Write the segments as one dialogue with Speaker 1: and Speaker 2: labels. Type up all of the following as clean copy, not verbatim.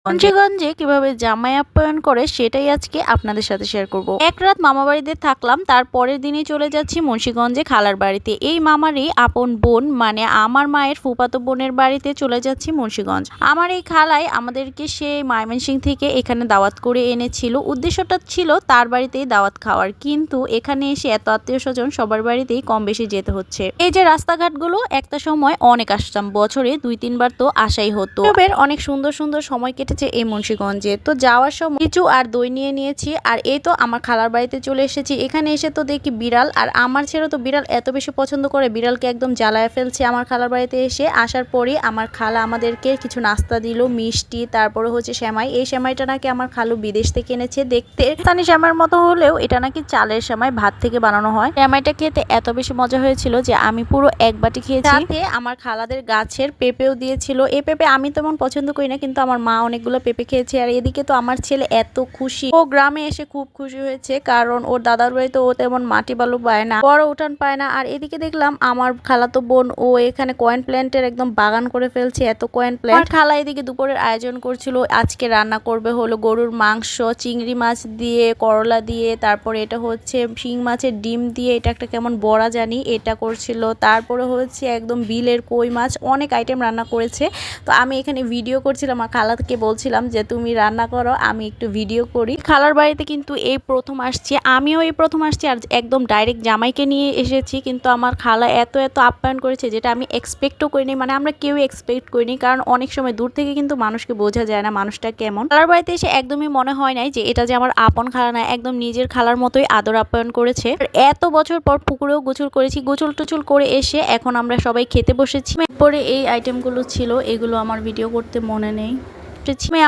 Speaker 1: মুন্সিগঞ্জে কিভাবে জামাই আপ্যায়ন করে সেটাই আজকে আপনাদের সাথে শেয়ার করব। এক রাত মামা বাড়িতে থাকলাম, তার পরের দিনই চলে যাচ্ছি মুন্সিগঞ্জে খালার বাড়িতে। এই মামারই আপন বোন মানে আমার মায়ের ফুফাতো বোনের বাড়িতে চলে যাচ্ছি মুন্সিগঞ্জ। আমার এই খালাই আমাদেরকে সেই ময়মনসিংহ থেকে এখানে দাওয়াত করে এনেছিল। উদ্দেশ্যটা ছিল তার বাড়িতেই দাওয়াত খাওয়ার, কিন্তু এখানে এসে এত আত্মীয় স্বজন সবার বাড়িতেই কম বেশি যেতে হচ্ছে। এই যে রাস্তাঘাটগুলো একটা সময় অনেক আসতাম, বছরে 2-3 বার তো আসাই হতো। অনেক সুন্দর সুন্দর সময় কেটেছে এই মুন্সিগঞ্জে। তো যাওয়ার সময় কিছু আর দই নিয়ে নিয়েছি, আর এই তো আমার খালার বাড়িতে চলে এসেছি। এখানে এসে তো দেখি বিড়াল, আর আমার ছেলে তো বিড়াল এত বেশি পছন্দ করে, বিড়ালকে একদম জ্বালায় ফেলছে। আমার খালার বাড়িতে এসে আসার পরে আমার খালা আমাদেরকে কিছু নাস্তা দিল, মিষ্টি, তারপরে হচ্ছে সেমাই। এই সেমাইটা নাকি আমার খালু বিদেশ থেকে এনেছে। দেখতে স্থানীয় সেমাইয়ের মতো হলেও এটা নাকি চালের সেমাই, ভাত থেকে বানানো হয়। সেমাইটা খেতে এত বেশি মজা হয়েছিল যে আমি পুরো এক বাটি খেয়েছি। সাথে আমার খালাদের গাছের পেঁপেও দিয়েছিল। এই পেঁপে আমি তেমন পছন্দ করি না, কিন্তু আমার মা অনেকগুলো পেঁপে খেয়েছে। আর এদিকে তো আমার ছেলে এত খুশি, ও গ্রামে এসে খুব খুশি হয়েছে, কারণ ওর দাদার বাড়িতে ও তেমন মাটি বালু পায় না, বড় উঠান পায় না। আর এদিকে দেখলাম আমার খালাতো বোন ও এখানে কয়েন প্ল্যান্টের একদম বাগান করে ফেলছে, এত কয়েন প্ল্যান্ট। খালা এদিকে দুপুরের আয়োজন করছিল। আজকে রান্না করবে হলো গরুর মাংস, চিংড়ি মাছ দিয়ে, করলা দিয়ে, তারপরে এটা হচ্ছে শিং মাছের ডিম দিয়ে, এটা একটা কেমন বড়া জানি, এটা করছিল। তারপরে হচ্ছে একদম বিলের কই মাছ, অনেক আইটেম রান্না করেছে। তো আমি এখানে ভিডিও করছিলাম, আর খালাকে বলছিলাম যে তুমি রান্না করো, আমি একটু ভিডিও করি। খালার বাড়িতে কিন্তু এই প্রথম আসছি, আমিও এই প্রথম আসছি, আর একদম ডাইরেক্ট জামাইকে নিয়ে এসেছি। কিন্তু আমার খালা এত এত আপ্যায়ন করেছে যেটা আমি এক্সপেক্টও করিনি, মানে আমরা কেউ এক্সপেক্ট করিনি, কারণ অনেক সময় দূর থেকে কিন্তু মানুষকে বোঝা যায় না মানুষটা কেমন। খালার বাড়িতে এসে একদমই মনে হয় নাই যে এটা যে আমার আপন খালা না, একদম নিজের খালার মতোই আদর আপ্যায়ন করেছে। এত বছর পর পুকুরেও গোসল করেছি, গোসল টোচল করে এসে এখন আমরা সবাই খেতে বসেছি। পরে এই আইটেমগুলো ছিল, এগুলো আমার ভিডিও করতে মনে নেই।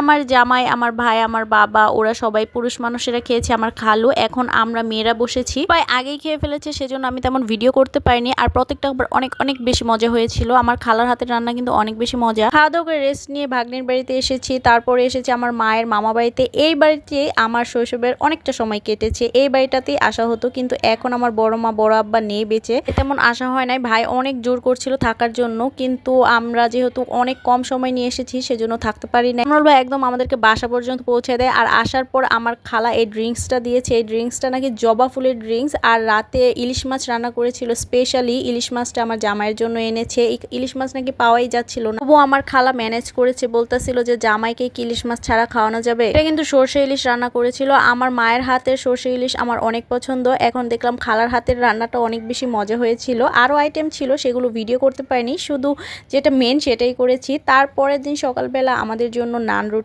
Speaker 1: আমার জামাই, আমার ভাই, আমার বাবা, ওরা সবাই পুরুষ মানুষেরা খেয়েছে, আমার খালু। এখন আমরা মেয়েরা বসেছি, প্রায় আগেই খেয়ে ফেলেছে, সেজন্য আমি তেমন ভিডিও করতে পারিনি। আর প্রত্যেকটা অনেক অনেক বেশি মজা হয়েছিল। আমার খালার হাতের রান্না কিন্তু অনেক বেশি মজা। খাওয়া দাওয়া করে রেস্ট নিয়ে ভাগ্নির বাড়িতে এসেছি, তারপরে এসেছি আমার মায়ের মামা বাড়িতে। এই বাড়িতে আমার শৈশবের অনেকটা সময় কেটেছে, এই বাড়িটাতেই আসা হতো, কিন্তু এখন আমার বড় মা বড় আব্বা নেই বেঁচে, তেমন আসা হয় নাই। ভাই অনেক জোর করছিল থাকার জন্য, কিন্তু আমরা যেহেতু অনেক কম সময় নিয়ে এসেছি সেজন্য থাকতে পারি না। ভাই একদম আমাদেরকে বাসা পর্যন্ত পৌঁছে দেয়। আর আসার পর আমার খালা এই ড্রিঙ্কসটা দিয়েছে, এই ড্রিঙ্কসটা নাকি জবা ফুলের ড্রিঙ্কস। আর রাতে ইলিশ মাছ রান্না করেছিল, স্পেশালি ইলিশ মাছটা আমার জামাইয়ের জন্য এনেছে। ইলিশ মাছ নাকি পাওয়াই যাচ্ছিল না, তবুও আমার খালা ম্যানেজ করেছে, বলতেছিল যে জামাইকে কি ইলিশ মাছ ছাড়া খাওয়ানো যাবে। এটা কিন্তু সর্ষে ইলিশ রান্না করেছিল। আমার মায়ের হাতের সর্ষে ইলিশ আমার অনেক পছন্দ। এখন দেখলাম খালার হাতের রান্নাটা অনেক বেশি মজা হয়েছিল। আরও আইটেম ছিল, সেগুলো ভিডিও করতে পারিনি, শুধু যেটা মেন সেটাই করেছি। তারপরের দিন সকালবেলা আমাদের জন্য নান রুটি